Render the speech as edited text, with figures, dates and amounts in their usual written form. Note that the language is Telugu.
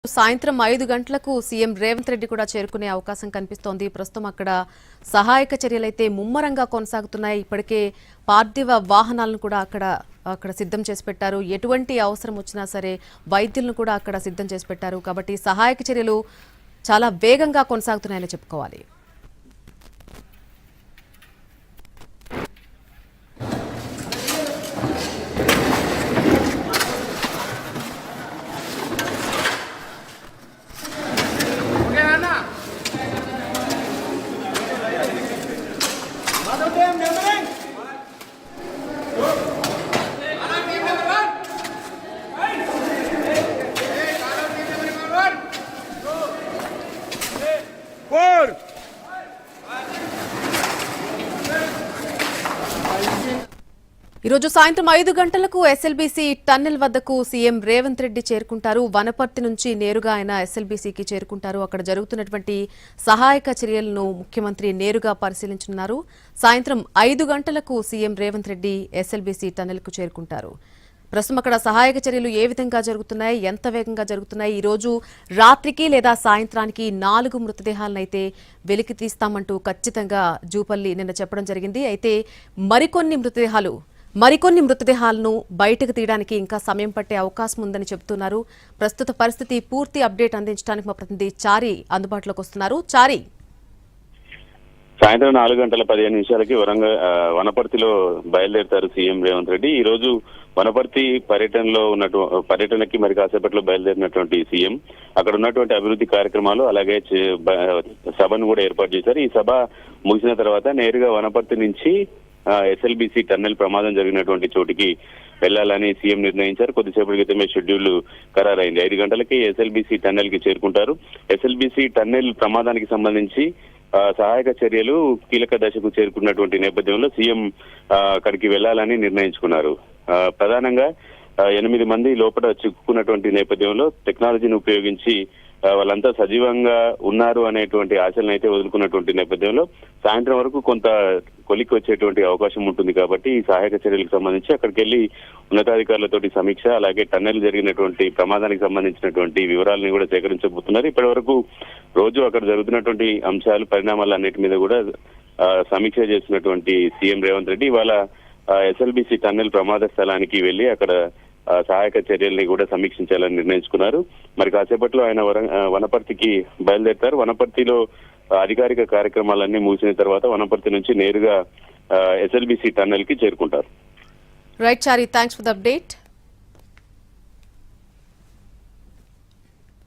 సాయంత్రం 5 గంటలకు సీఎం రేవంత్ రెడ్డి కూడా చేరుకునే అవకాశం కనిపిస్తోంది. ప్రస్తుతం అక్కడ సహాయక చర్యలైతే ముమ్మరంగా కొనసాగుతున్నాయి. ఇప్పటికే పార్థివ వాహనాలను కూడా అక్కడ సిద్ధం చేసి పెట్టారు. ఎటువంటి అవసరం వచ్చినా సరే వైద్యులను కూడా అక్కడ సిద్ధం చేసి పెట్టారు. కాబట్టి సహాయక చర్యలు చాలా వేగంగా కొనసాగుతున్నాయని చెప్పుకోవాలి. ఈరోజు సాయంత్రం 5 గంటలకు ఎస్ఎల్బీసీ టన్నెల్ వద్దకు సీఎం రేవంత్ రెడ్డి చేరుకుంటారు. వనపర్తి నుంచి నేరుగా ఆయన ఎస్ఎల్బీసీకి చేరుకుంటారు. అక్కడ జరుగుతున్నటువంటి సహాయక చర్యలను ముఖ్యమంత్రి నేరుగా పరిశీలించనున్నారు. సాయంత్రం 5 గంటలకు సీఎం రేవంత్ రెడ్డి ఎస్ఎల్బీసీ టన్నెల్కు చేరుకుంటారు. ప్రస్తుతం అక్కడ సహాయక చర్యలు ఏ విధంగా జరుగుతున్నాయి, ఎంత వేగంగా జరుగుతున్నాయి, ఈ రోజు రాత్రికి లేదా సాయంత్రానికి 4 మృతదేహాలనైతే వెలికి తీస్తామంటూ ఖచ్చితంగా జూపల్లి నిన్న చెప్పడం జరిగింది. అయితే మరికొన్ని మృతదేహాలను బయటకు తీయడానికి ఇంకా సమయం పట్టే అవకాశం ఉందని చెబుతున్నారు. ప్రస్తుత పరిస్థితి పూర్తి అప్డేట్ అందించడానికి మా ప్రతినిధి చారి అందుబాటులోకి వస్తున్నారు. చారి, సాయంత్రం 4:15 వనపర్తిలో బయలుదేరుతారు సీఎం రేవంత్ రెడ్డి. ఈ రోజు వనపర్తి పర్యటనకి మరి కాసేపట్లో బయలుదేరినటువంటి సీఎం అక్కడ ఉన్నటువంటి అభివృద్ధి కార్యక్రమాలు అలాగే సభను కూడా ఏర్పాటు చేశారు. ఈ సభ ముగిసిన తర్వాత నేరుగా వనపర్తి నుంచి ఎస్ఎల్బీసీ టన్నెల్ ప్రమాదం జరిగినటువంటి చోటికి వెళ్లాలని సీఎం నిర్ణయించారు. కొద్దిసేపటి క్రితమే షెడ్యూల్ ఖరారైంది. 5 గంటలకి ఎస్ఎల్బీసీ టన్నెల్ కి చేరుకుంటారు. ఎస్ఎల్బీసీ టన్నెల్ ప్రమాదానికి సంబంధించి సహాయక చర్యలు కీలక దశకు చేరుకున్నటువంటి నేపథ్యంలో సీఎం అక్కడికి వెళ్లాలని నిర్ణయించుకున్నారు. ప్రధానంగా 8 మంది లోపల చిక్కుకున్నటువంటి నేపథ్యంలో టెక్నాలజీని ఉపయోగించి వాళ్ళంతా సజీవంగా ఉన్నారు అనేటువంటి ఆశలను అయితే వదులుకున్నటువంటి నేపథ్యంలో సాయంత్రం వరకు కొంత కొలిక్కి వచ్చేటువంటి అవకాశం ఉంటుంది. కాబట్టి ఈ సహాయక చర్యలకు సంబంధించి అక్కడికి వెళ్లి ఉన్నతాధికారులతోటి సమీక్ష అలాగే టన్నెల్ జరిగినటువంటి ప్రమాదానికి సంబంధించినటువంటి వివరాలను కూడా సేకరించబోతున్నారు. ఇప్పటి వరకు రోజు అక్కడ జరుగుతున్నటువంటి అంశాలు పరిణామాలు అన్నిటి మీద కూడా సమీక్ష చేసినటువంటి సీఎం రేవంత్ రెడ్డి ఇవాళ ఎస్ఎల్బీసీ టన్నెల్ ప్రమాద స్థలానికి వెళ్లి అక్కడ సహాయక చర్యల్ని కూడా సమీక్షించాలని నిర్ణయించుకున్నారు. మరి కాసేపట్లో ఆయన వనపర్తికి బయలుదేరుతారు. వనపర్తిలో అధికారిక కార్యక్రమాలన్నీ ముగిసిన తర్వాత వనపర్తి నుంచి నేరుగా ఎస్ఎల్బీసీ టన్నెల్ కి చేరుకుంటారు. Right Chari, thanks for the update.